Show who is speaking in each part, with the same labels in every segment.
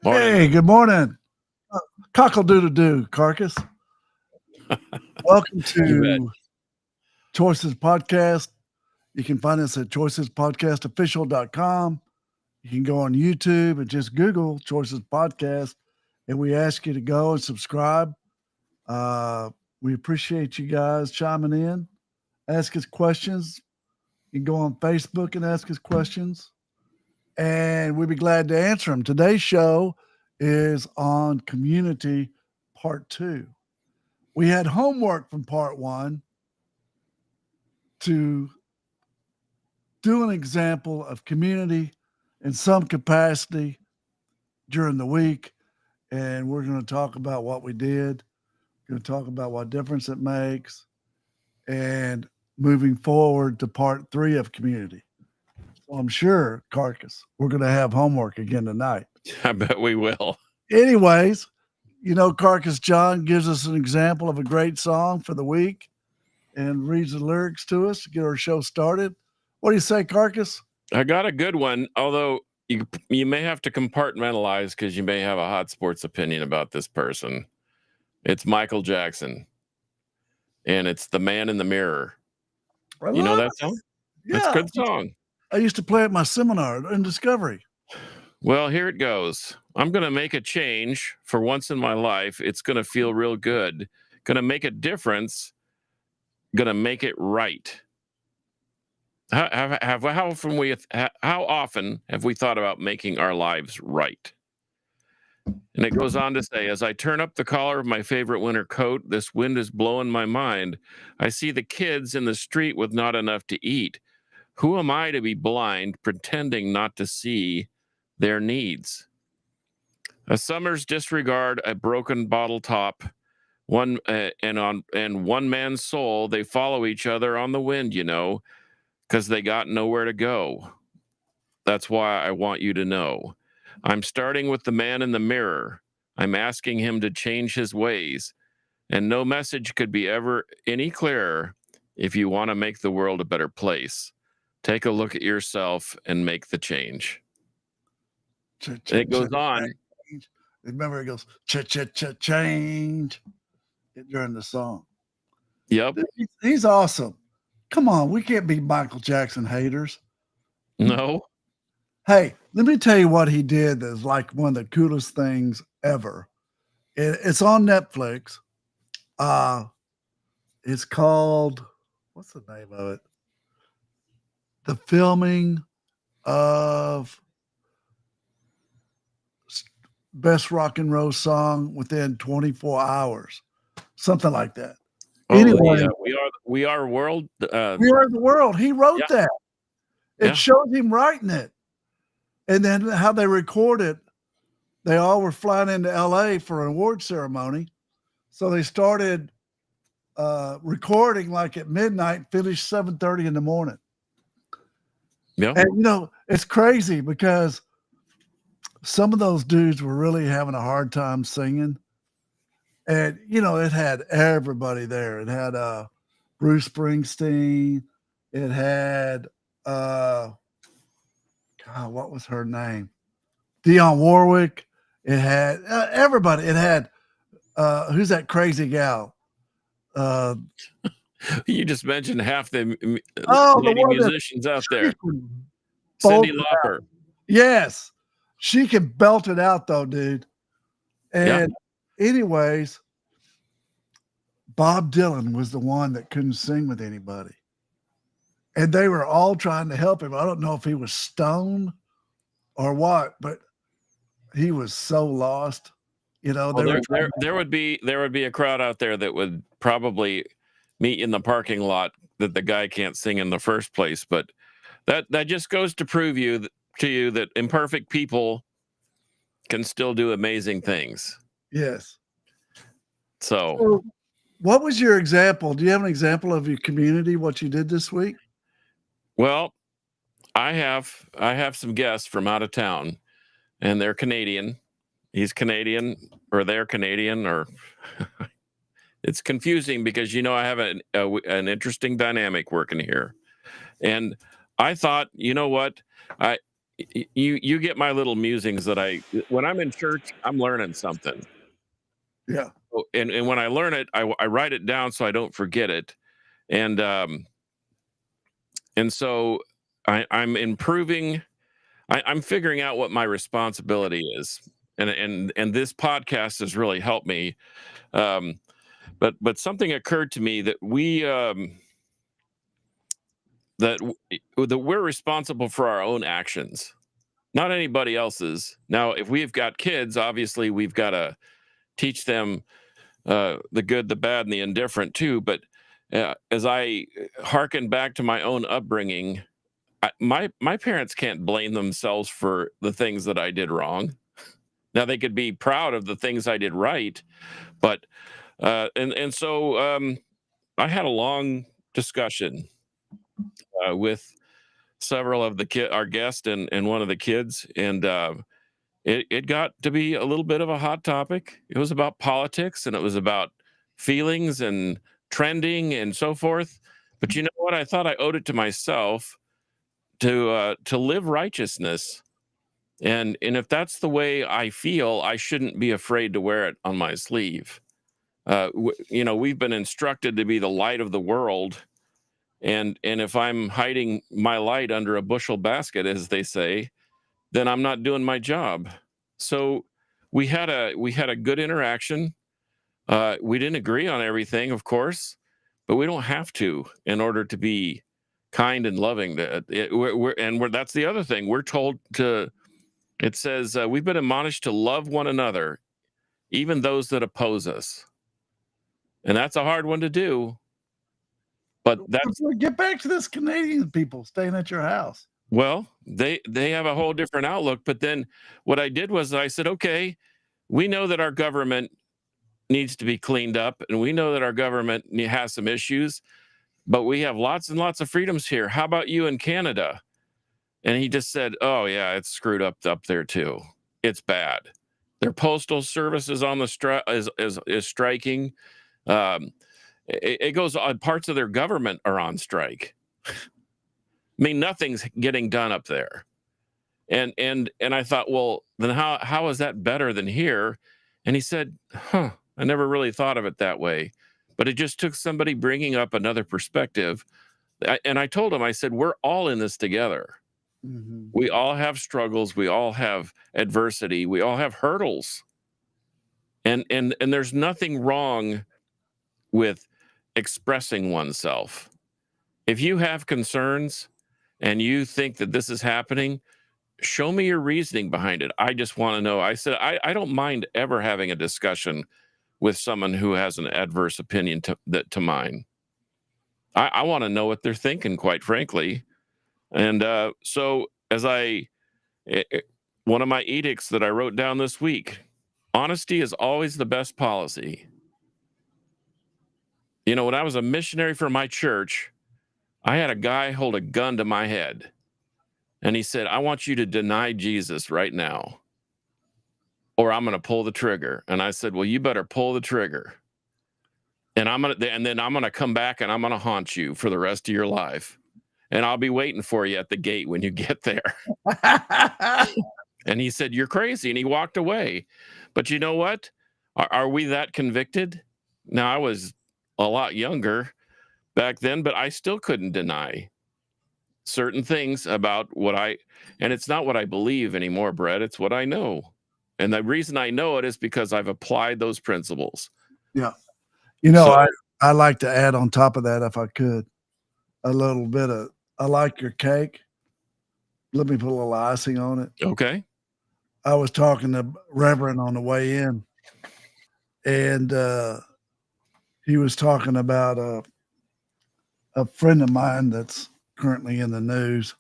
Speaker 1: Morning.
Speaker 2: Hey, good morning. Cockle-doodle-doo, carcass. Welcome
Speaker 1: You bet.
Speaker 2: to Choices Podcast. You can find us at choicespodcastofficial.com. You can go on YouTube and just Google Choices Podcast, and we ask you to go and subscribe. We appreciate you guys chiming in. Ask us questions. You can go on Facebook and ask us questions, and we'd be glad to answer them. Today's show is on Community Part 2. We had homework from Part 1 to do an example of community in some capacity during the week, and we're going to talk about what we did. We're going to talk about what difference it makes, and moving forward to Part 3 of community. So I'm sure, Carcass, we're going to have homework again tonight.
Speaker 1: I bet we will.
Speaker 2: Anyways, Carcass John gives us an example of a great song for the week and reads the lyrics to us to get our show started. What do you say, Carcass?
Speaker 1: I got a good one, although you may have to compartmentalize because you may have a hot sports opinion about this person. It's Michael Jackson, and it's The Man in the Mirror. You know that song?
Speaker 2: Yeah.
Speaker 1: That's a good song.
Speaker 2: I used to play at my seminar in Discovery.
Speaker 1: Well, here it goes. I'm going to make a change for once in my life. It's going to feel real good. Going to make a difference. Going to make it right. How often have we thought about making our lives right? And it goes on to say, as I turn up the collar of my favorite winter coat, this wind is blowing my mind. I see the kids in the street with not enough to eat. Who am I to be blind, pretending not to see their needs? A summer's disregard, a broken bottle top, one man's soul. They follow each other on the wind, because they got nowhere to go. That's why I want you to know. I'm starting with the man in the mirror. I'm asking him to change his ways, and no message could be ever any clearer. If you want to make the world a better place, take a look at yourself and make the change. It goes on.
Speaker 2: Remember, it goes change during the song.
Speaker 1: Yep.
Speaker 2: He's awesome. Come on, we can't be Michael Jackson haters.
Speaker 1: No.
Speaker 2: Hey, let me tell you what he did that's like one of the coolest things ever. It's on Netflix. It's called, what's the name of it? The filming of Best Rock and Roll Song within 24 hours. Something like that.
Speaker 1: Anyway, we are world.
Speaker 2: We Are the World. He wrote that. It shows him writing it. And then how they record it, they all were flying into LA for an award ceremony. So they started recording like at midnight, finished 7:30 in the morning.
Speaker 1: Yeah.
Speaker 2: And it's crazy because some of those dudes were really having a hard time singing. And it had everybody there. It had Bruce Springsteen. It had God, what was her name? Dionne Warwick. It had everybody. It had who's that crazy gal?
Speaker 1: You just mentioned half the
Speaker 2: lady
Speaker 1: musicians out there. Cyndi Lauper.
Speaker 2: Yes, she can belt it out though, dude. And anyways, Bob Dylan was the one that couldn't sing with anybody. And they were all trying to help him. I don't know if he was stoned or what, but he was so lost.
Speaker 1: There would be a crowd out there that would probably meet in the parking lot that the guy can't sing in the first place. But that just goes to prove to you that imperfect people can still do amazing things.
Speaker 2: Yes.
Speaker 1: So
Speaker 2: what was your example? Do you have an example of your community, what you did this week?
Speaker 1: Well, I have some guests from out of town, and they're Canadian. He's Canadian, or they're Canadian, or it's confusing because I have an interesting dynamic working here. And I thought, you know what, you get my little musings that when I'm in church, I'm learning something.
Speaker 2: Yeah.
Speaker 1: And when I learn it, I write it down so I don't forget it. And so I'm improving. I'm figuring out what my responsibility is, and this podcast has really helped me. But something occurred to me that that we're responsible for our own actions, not anybody else's. Now, if we've got kids, obviously we've got to teach them the good, the bad, and the indifferent too. But as I hearken back to my own upbringing, my parents can't blame themselves for the things that I did wrong. Now they could be proud of the things I did right, but so I had a long discussion with several of our guests and one of the kids, and it got to be a little bit of a hot topic. It was about politics and it was about feelings and trending and so forth. But you know what? I thought I owed it to myself to live righteousness. And if that's the way I feel, I shouldn't be afraid to wear it on my sleeve. We've been instructed to be the light of the world, and if I'm hiding my light under a bushel basket, as they say, then I'm not doing my job. So we had a good interaction. We didn't agree on everything, of course, but we don't have to in order to be kind and loving. That's the other thing. We're told to. It says we've been admonished to love one another, even those that oppose us, and that's a hard one to do. But
Speaker 2: get back to this Canadian people staying at your house.
Speaker 1: Well, they have a whole different outlook. But then what I did was I said, okay, we know that our government needs to be cleaned up, and we know that our government has some issues, but we have lots and lots of freedoms here. How about you in Canada? And he just said, oh yeah, it's screwed up there too. It's bad. Their postal service is on the is striking. It goes on. Parts of their government are on strike. I mean, nothing's getting done up there. And I thought, well, then how is that better than here? And he said, I never really thought of it that way. But it just took somebody bringing up another perspective. And I told him, I said, we're all in this together. Mm-hmm. We all have struggles. We all have adversity. We all have hurdles. And there's nothing wrong with expressing oneself. If you have concerns and you think that this is happening, show me your reasoning behind it. I just want to know. I said, I don't mind ever having a discussion with someone who has an adverse opinion to mine. I want to know what they're thinking, quite frankly. And so one of my edicts that I wrote down this week, honesty is always the best policy. You know, when I was a missionary for my church, I had a guy hold a gun to my head. And he said, I want you to deny Jesus right now, or I'm going to pull the trigger. And I said, well, you better pull the trigger. And then I'm going to come back and I'm going to haunt you for the rest of your life. And I'll be waiting for you at the gate when you get there. And he said, you're crazy. And he walked away. But you know what? Are we that convicted? Now, I was a lot younger back then, but I still couldn't deny certain things about and it's not what I believe anymore, Brett. It's what I know. And the reason I know it is because I've applied those principles.
Speaker 2: Yeah. You know, I like to add on top of that, if I could, a little bit of, I like your cake. Let me put a little icing on it.
Speaker 1: Okay.
Speaker 2: I was talking to Reverend on the way in, and he was talking about a friend of mine that's currently in the news.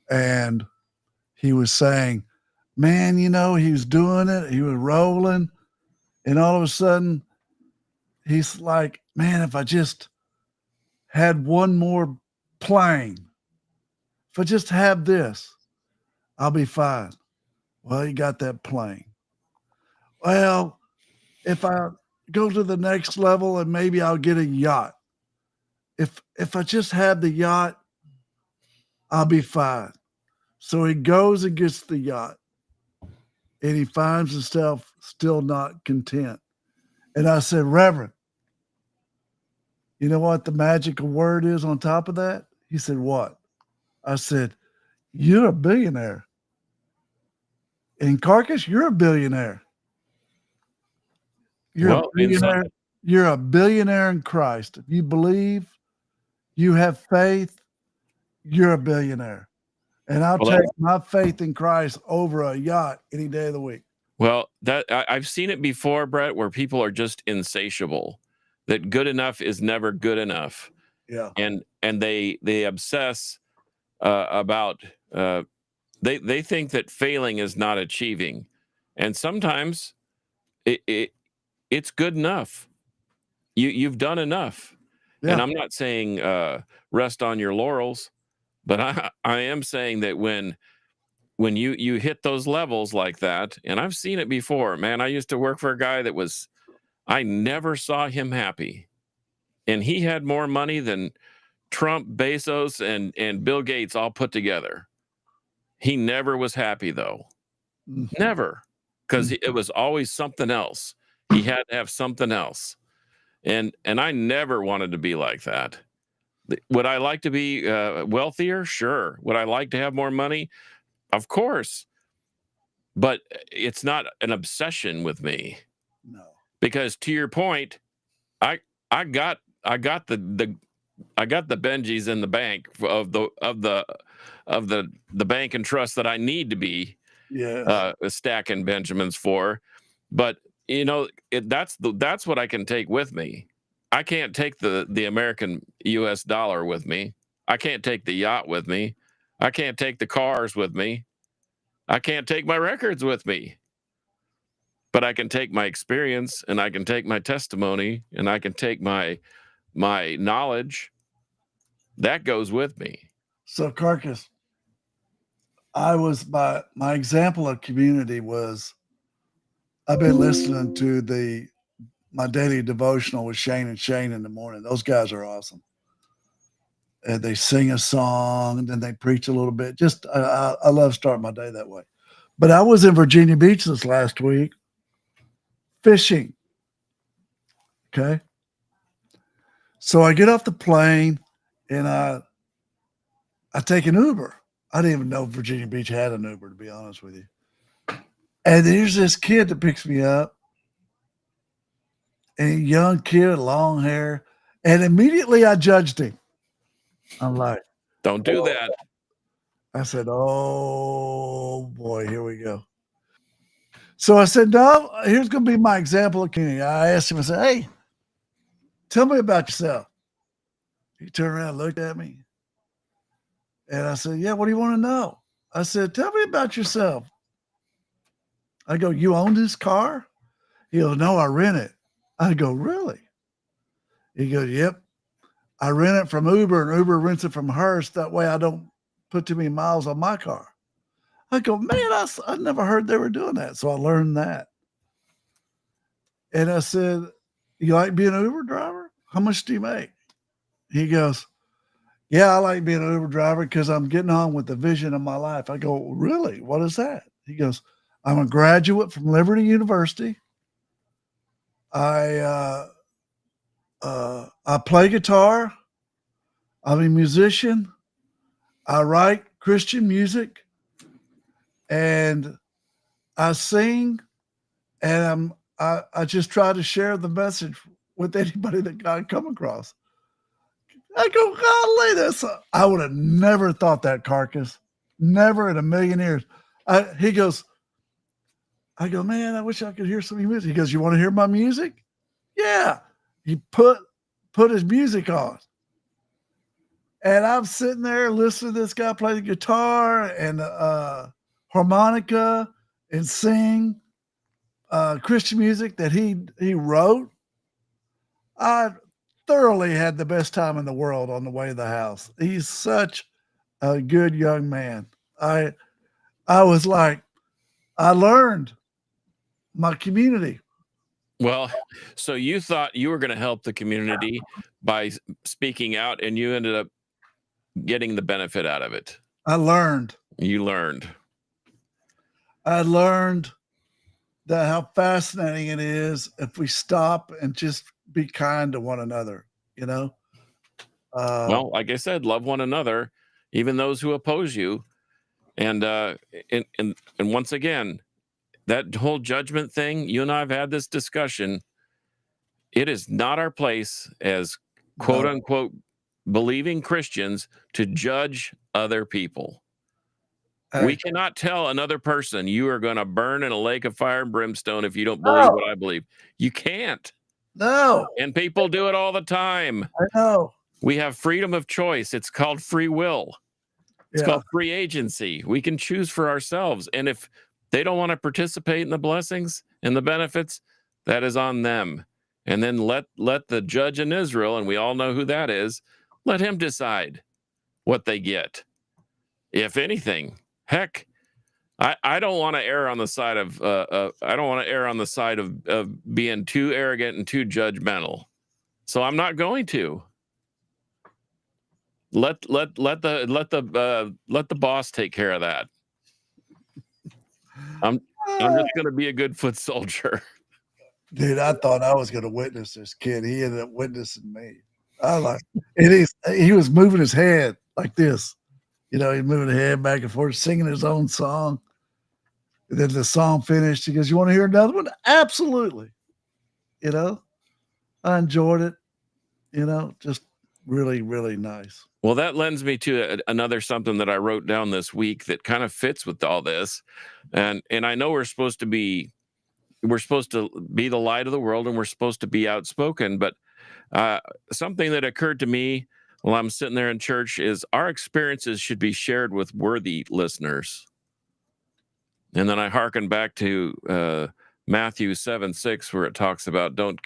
Speaker 2: And he was saying, man, you know, he was doing it. He was rolling. And all of a sudden, he's like, man, if I just had one more plane, if I just have this, I'll be fine. Well, he got that plane. Well, if I go to the next level and maybe I'll get a yacht. If I just have the yacht, I'll be fine. So he goes and gets the yacht, and he finds himself still not content. And I said, Reverend, you know what the magical word is on top of that? He said, what? I said, you're a billionaire. In Carcass, you're a billionaire. You're a billionaire. You're a billionaire in Christ. If you believe, you have faith, you're a billionaire. And I'll take my faith in Christ over a yacht any day of the week.
Speaker 1: Well, I've seen it before, Brett, where people are just insatiable. That good enough is never good enough.
Speaker 2: Yeah.
Speaker 1: And they obsess about they think that failing is not achieving, and sometimes it's good enough. You've done enough. Yeah. And I'm not saying rest on your laurels, but I am saying that when you hit those levels like that, and I've seen it before, man. I used to work for a guy that I never saw him happy, and he had more money than Trump, Bezos, and Bill Gates all put together. He never was happy, though. Never. Because it was always something else. He had to have something else. And I never wanted to be like that. Would I like to be wealthier? Sure. Would I like to have more money? Of course. But it's not an obsession with me.
Speaker 2: No.
Speaker 1: Because to your point, I got the Benjis in the bank of the bank and trust that I need to be stacking Benjamins for. But you know, that's what I can take with me. I can't take the American US dollar with me. I can't take the yacht with me. I can't take the cars with me. I can't take my records with me. But I can take my experience, and I can take my testimony, and I can take my knowledge. That goes with me.
Speaker 2: So Carcass, I was my example of community was I've been listening to my daily devotional with Shane and Shane in the morning. Those guys are awesome. And they sing a song, and then they preach a little bit. Just I love starting my day that way. But I was in Virginia Beach this last week fishing. Okay. So I get off the plane and I take an Uber. I didn't even know Virginia Beach had an Uber, to be honest with you. And there's this kid that picks me up. And a young kid, long hair. And immediately I judged him. I'm like,
Speaker 1: don't do that.
Speaker 2: I said, oh boy, here we go. So I said, no, here's going to be my example of community. I asked him, I said, hey, tell me about yourself. He turned around and looked at me. And I said, yeah, what do you want to know? I said, tell me about yourself. I go, you own this car? He goes, no, I rent it. I go, really? He goes, yep. I rent it from Uber, and Uber rents it from Hearst. That way I don't put too many miles on my car. I go, man, I never heard they were doing that. So I learned that. And I said, you like being an Uber driver? How much do you make? He goes, yeah, I like being an Uber driver because I'm getting on with the vision of my life. I go, really? What is that? He goes, I'm a graduate from Liberty University. I play guitar. I'm a musician. I write Christian music, and I sing, and I just try to share the message with anybody that I come across. I go, golly, this I would have never thought that, Carcass. Never in a million years. He goes, I go, man, I wish I could hear some of your music. He goes, you want to hear my music? Yeah. He put his music on. And I'm sitting there listening to this guy play the guitar and harmonica and sing Christian music that he wrote. I thoroughly had the best time in the world on the way to the house. He's such a good young man. I was like, I learned my community.
Speaker 1: Well, so you thought you were going to help the community by speaking out, and you ended up getting the benefit out of it.
Speaker 2: I learned.
Speaker 1: You learned.
Speaker 2: I learned that how fascinating it is if we stop and just be kind to one another, you know?
Speaker 1: Well, like I said, love one another, even those who oppose you. And once again, that whole judgment thing, you and I have had this discussion. It is not our place as quote
Speaker 2: No.
Speaker 1: unquote believing Christians to judge other people. We
Speaker 2: Hey,
Speaker 1: cannot tell another person you are going to burn in a lake of fire and brimstone if you don't believe
Speaker 2: no,
Speaker 1: what I believe. You can't.
Speaker 2: no,
Speaker 1: And people do it all the time.
Speaker 2: I know.
Speaker 1: We have freedom of choice. It's called free will. It's
Speaker 2: Yeah.
Speaker 1: called free agency. We can choose for ourselves. And if they don't want to participate in the blessings and the benefits, that is on them. And then let the judge in Israel, and we all know who that is, let him decide what they get. If anything, heck, I don't want to err on the side of I don't want to err on the side of being too arrogant and too judgmental. So I'm not going to. Let the boss take care of that. I'm just going to be a good foot soldier.
Speaker 2: Dude, I thought I was going to witness this kid. He ended up witnessing me. I like he was moving his head like this. You know, he's moving his head back and forth, singing his own song. And then the song finished. He goes, "You want to hear another one?" Absolutely. You know, I enjoyed it. You know, just really, really nice.
Speaker 1: Well, that lends me to another something that I wrote down this week that kind of fits with all this. And I know we're supposed to be the light of the world, and we're supposed to be outspoken, but something that occurred to me while I'm sitting there in church is our experiences should be shared with worthy listeners. And then I hearken back to Matthew 7:6, where it talks about don't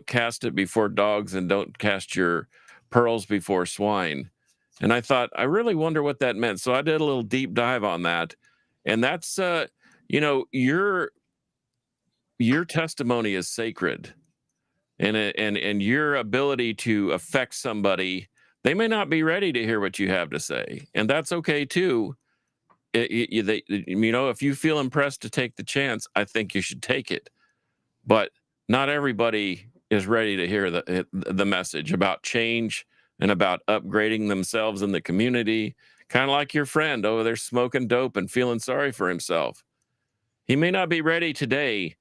Speaker 1: cast it before dogs, and don't cast your pearls before swine. And I thought, I really wonder what that meant. So I did a little deep dive on that. And that's your testimony is sacred. And your ability to affect somebody, they may not be ready to hear what you have to say. And that's okay too. If you feel impressed to take the chance, I think you should take it. But not everybody is ready to hear the message about change and about upgrading themselves in the community. Kind of like your friend over there smoking dope and feeling sorry for himself. He may not be ready today,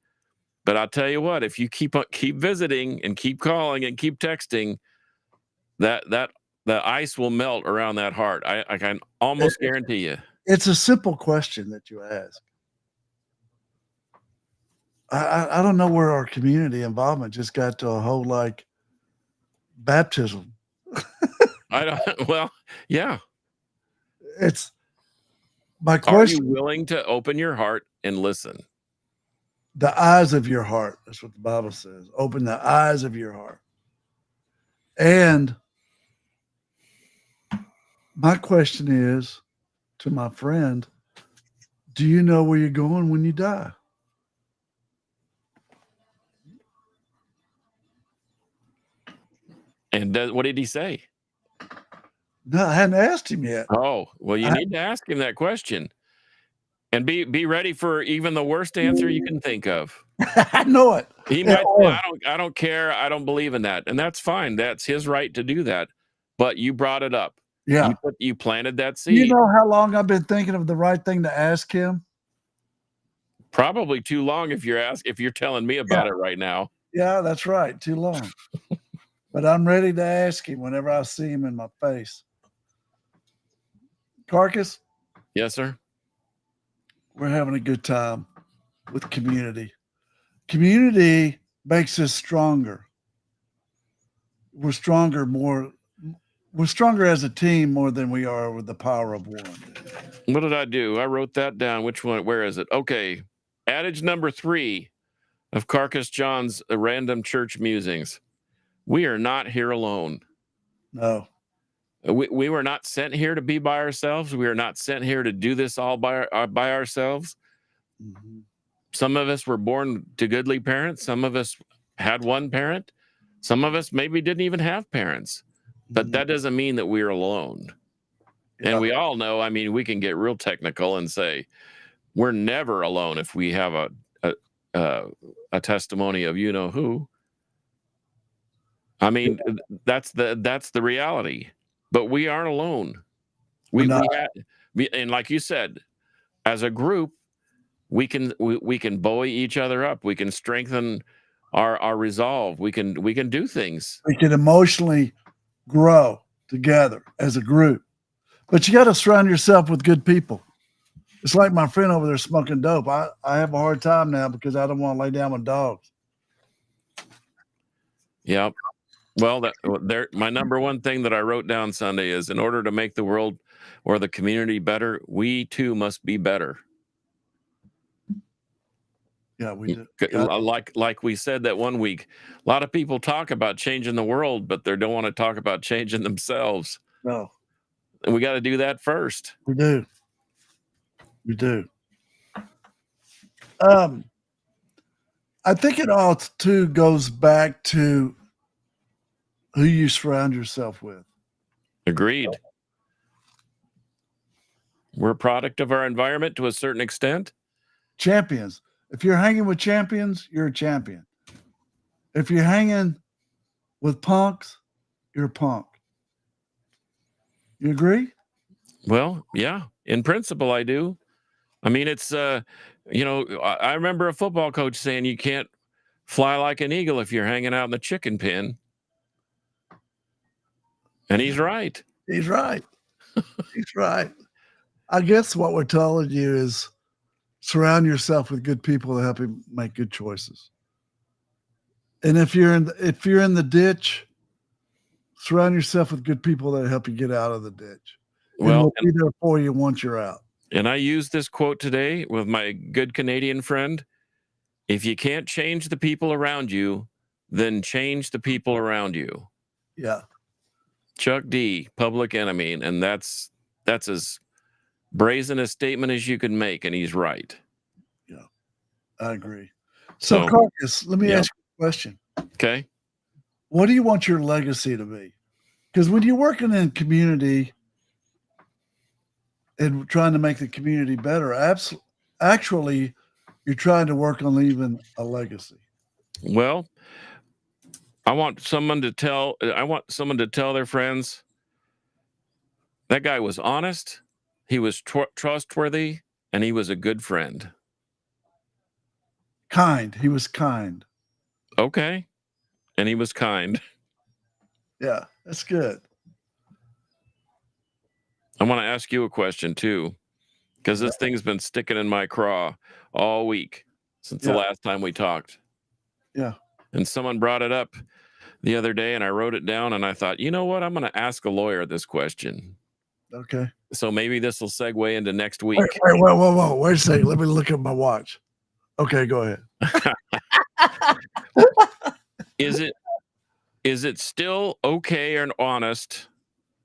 Speaker 1: but I'll tell you what: if you keep visiting and keep calling and keep texting, that the ice will melt around that heart. I can almost guarantee you.
Speaker 2: It's a simple question that you ask. I don't know where our community involvement just got to a whole like baptism.
Speaker 1: I don't. Well, yeah.
Speaker 2: It's my
Speaker 1: Are
Speaker 2: question.
Speaker 1: you willing to open your heart and listen?
Speaker 2: The eyes of your heart. That's what the Bible says. Open the eyes of your heart. And my question is to my friend, do you know where you're going when you die?
Speaker 1: And what did he say?
Speaker 2: No, I hadn't asked him yet.
Speaker 1: Oh, well, you need to ask him that question. And be ready for even the worst answer you can think of.
Speaker 2: I know it.
Speaker 1: He might say, I don't care. I don't believe in that. And that's fine. That's his right to do that. But you brought it up.
Speaker 2: Yeah.
Speaker 1: You planted that
Speaker 2: You
Speaker 1: seed.
Speaker 2: know how long I've been thinking of the right thing to ask him?
Speaker 1: Probably too long if you're telling me about it right now.
Speaker 2: Yeah, that's right. Too long. But I'm ready to ask him whenever I see him in my face. Carcass,
Speaker 1: Yes, sir.
Speaker 2: we're having a good time with community. Community makes us stronger. We're stronger as a team more than we are with the power of one.
Speaker 1: What did I do? I wrote that down. Which one? Where is it? Okay. Adage number 3 of Carcass John's Random Church Musings. We are not here alone.
Speaker 2: No.
Speaker 1: We were not sent here to be by ourselves. We are not sent here to do this all by ourselves.
Speaker 2: Mm-hmm.
Speaker 1: Some of us were born to goodly parents. Some of us had one parent. Some of us maybe didn't even have parents. But that doesn't mean that we're alone. And we all know, I mean, we can get real technical and say we're never alone if we have a testimony of you know who. I mean, that's the reality. But we aren't alone. And like you said, as a group, we can buoy each other up. We can strengthen our resolve. We can do things.
Speaker 2: We can emotionally grow together as a group. But you got to surround yourself with good people. It's like my friend over there smoking dope. I have a hard time now because I don't want to lay down with dogs.
Speaker 1: Yep. Well, my number one thing that I wrote down Sunday is in order to make the world or the community better, we too must be better.
Speaker 2: Yeah, we do.
Speaker 1: Like we said that one week, a lot of people talk about changing the world, but they don't want to talk about changing themselves.
Speaker 2: No.
Speaker 1: And we got to do that first.
Speaker 2: We do. We do. I think it all too goes back to who you surround yourself with.
Speaker 1: Agreed. We're a product of our environment to a certain extent.
Speaker 2: Champions. If you're hanging with champions, you're a champion. If you're hanging with punks, you're a punk. You agree?
Speaker 1: Well, yeah. In principle, I do. I mean, it's, I remember a football coach saying you can't fly like an eagle if you're hanging out in the chicken pen. And he's right.
Speaker 2: He's right. He's right. I guess what we're telling you is surround yourself with good people to help you make good choices. And if you're in the ditch, surround yourself with good people that help you get out of the ditch. Well, we'll be there for you once you're out.
Speaker 1: And I used this quote today with my good Canadian friend. If you can't change the people around you, then change the people around you.
Speaker 2: Yeah.
Speaker 1: Chuck D, Public Enemy. And that's as brazen a statement as you can make. And he's right.
Speaker 2: Yeah, I agree. So Carcass, let me ask you a question.
Speaker 1: Okay.
Speaker 2: What do you want your legacy to be? Because when you're working in community and trying to make the community better, actually, you're trying to work on leaving a legacy.
Speaker 1: Well, I want someone to tell their friends that guy was honest, he was trustworthy, and he was a good friend.
Speaker 2: Kind. He was kind.
Speaker 1: Okay. And he was kind.
Speaker 2: Yeah, that's good.
Speaker 1: I want to ask you a question too, because this thing's been sticking in my craw all week since the last time we talked.
Speaker 2: Yeah.
Speaker 1: And someone brought it up the other day and I wrote it down and I thought, you know what? I'm going to ask a lawyer this question.
Speaker 2: Okay.
Speaker 1: So maybe this will segue into next week.
Speaker 2: Whoa. Wait a second. Let me look at my watch. Okay, go ahead.
Speaker 1: Is it still okay and honest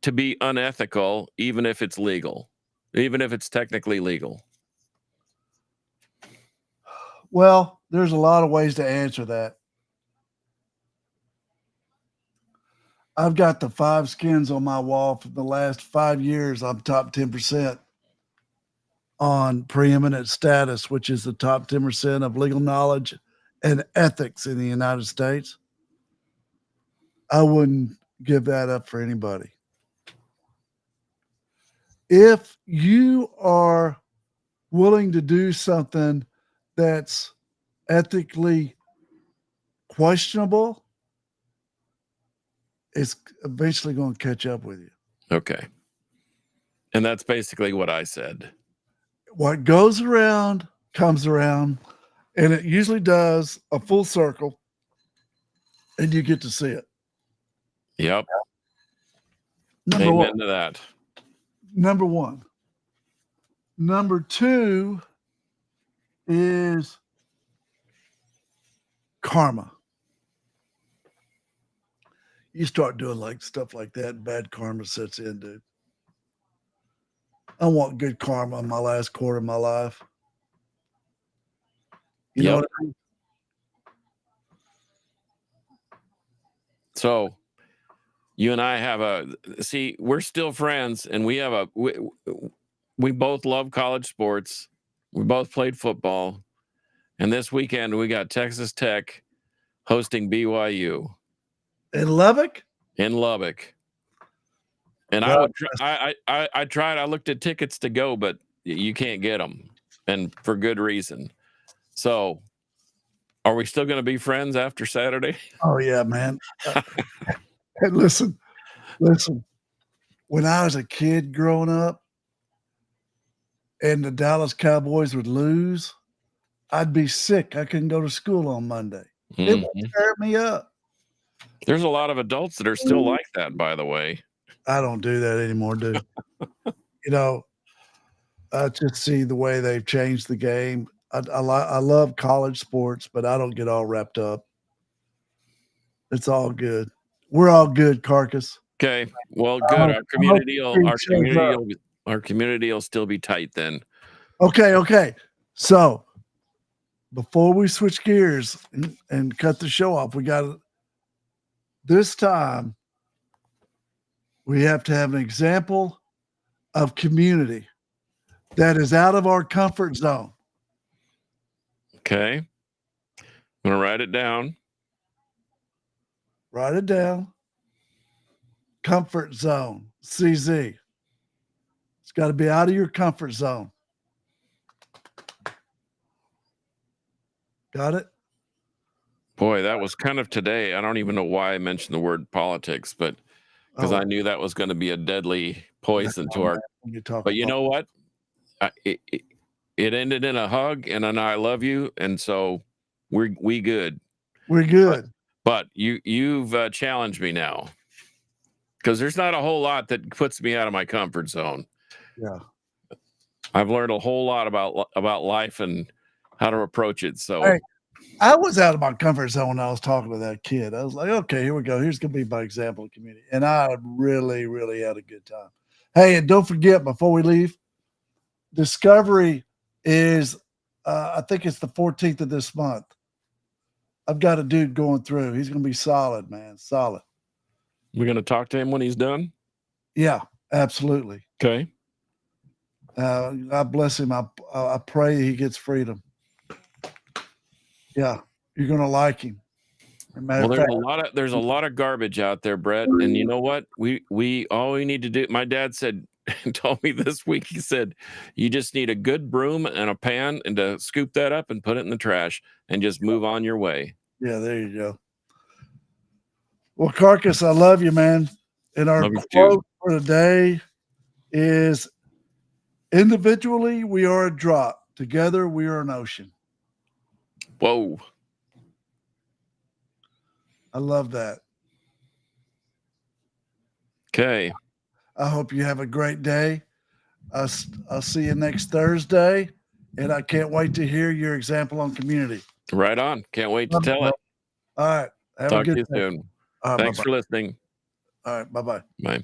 Speaker 1: to be unethical, even if it's legal, even if it's technically legal?
Speaker 2: Well, there's a lot of ways to answer that. I've got the 5 skins on my wall for the last 5 years. I'm top 10% on preeminent status, which is the top 10% of legal knowledge and ethics in the United States. I wouldn't give that up for anybody. If you are willing to do something that's ethically questionable, it's eventually going to catch up with you.
Speaker 1: Okay. And that's basically what I said.
Speaker 2: What goes around comes around, and it usually does a full circle, and you get to see it.
Speaker 1: Yep.
Speaker 2: Amen
Speaker 1: to that.
Speaker 2: Number 1. Number 2 is karma. You start doing like stuff like that, and bad karma sets in, dude. I want good karma in my last quarter of my life. You know what I mean?
Speaker 1: So you and I have we're still friends, and we have we both love college sports. We both played football. And this weekend we got Texas Tech hosting BYU
Speaker 2: In Lubbock?
Speaker 1: in Lubbock. And
Speaker 2: God
Speaker 1: I tried. I looked at tickets to go, but you can't get them, and for good reason. So, are we still going to be friends after Saturday?
Speaker 2: Oh yeah, man. Hey, listen. When I was a kid growing up, and the Dallas Cowboys would lose, I'd be sick. I couldn't go to school on Monday. It would tear me up.
Speaker 1: There's a lot of adults that are still like that, by the way.
Speaker 2: I don't do that anymore, dude. You know, I just see the way they've changed the game. I love college sports, but I don't get all wrapped up. It's all good. We're all good, Carcass.
Speaker 1: Okay. Well, good. Our community will still be tight then.
Speaker 2: Okay. So before we switch gears and cut the show off, this time we have to have an example of community that is out of our comfort zone.
Speaker 1: Okay. I'm going to write it down.
Speaker 2: Write it down. Comfort zone, CZ. It's got to be out of your comfort zone. Got it?
Speaker 1: Boy, that was kind of today. I don't even know why I mentioned the word politics, but because I knew that was going to be a deadly poison to our. But you know what? It ended in a hug and an "I love you," and so we good.
Speaker 2: We're good.
Speaker 1: But you've challenged me now, because there's not a whole lot that puts me out of my comfort zone.
Speaker 2: Yeah,
Speaker 1: I've learned a whole lot about life and how to approach it. So
Speaker 2: hey, I was out of my comfort zone when I was talking to that kid. I was like, okay, here we go. Here's going to be my example of community. And I really, really had a good time. Hey, and don't forget, before we leave, Discovery is, I think it's the 14th of this month. I've got a dude going through. He's going to be solid, man. Solid.
Speaker 1: We're going to talk to him when he's done?
Speaker 2: Yeah, absolutely.
Speaker 1: Okay.
Speaker 2: God bless him. I pray he gets freedom. Yeah, you're going to like him.
Speaker 1: Well, there's a lot of garbage out there, Brett. And you know what? We all we need to do. My dad told me this week. He said, you just need a good broom and a pan and to scoop that up and put it in the trash and just move on your way.
Speaker 2: Yeah, there you go. Well, Carcass, I love you, man. And our quote for today is, individually, we are a drop. Together, we are an ocean.
Speaker 1: Whoa.
Speaker 2: I love that.
Speaker 1: Okay.
Speaker 2: I hope you have a great day. I'll see you next Thursday, and I can't wait to hear your example on community.
Speaker 1: Right on. Can't wait to tell it.
Speaker 2: All right.
Speaker 1: Talk to you soon. Thanks for listening.
Speaker 2: All right. Bye-bye.
Speaker 1: Bye.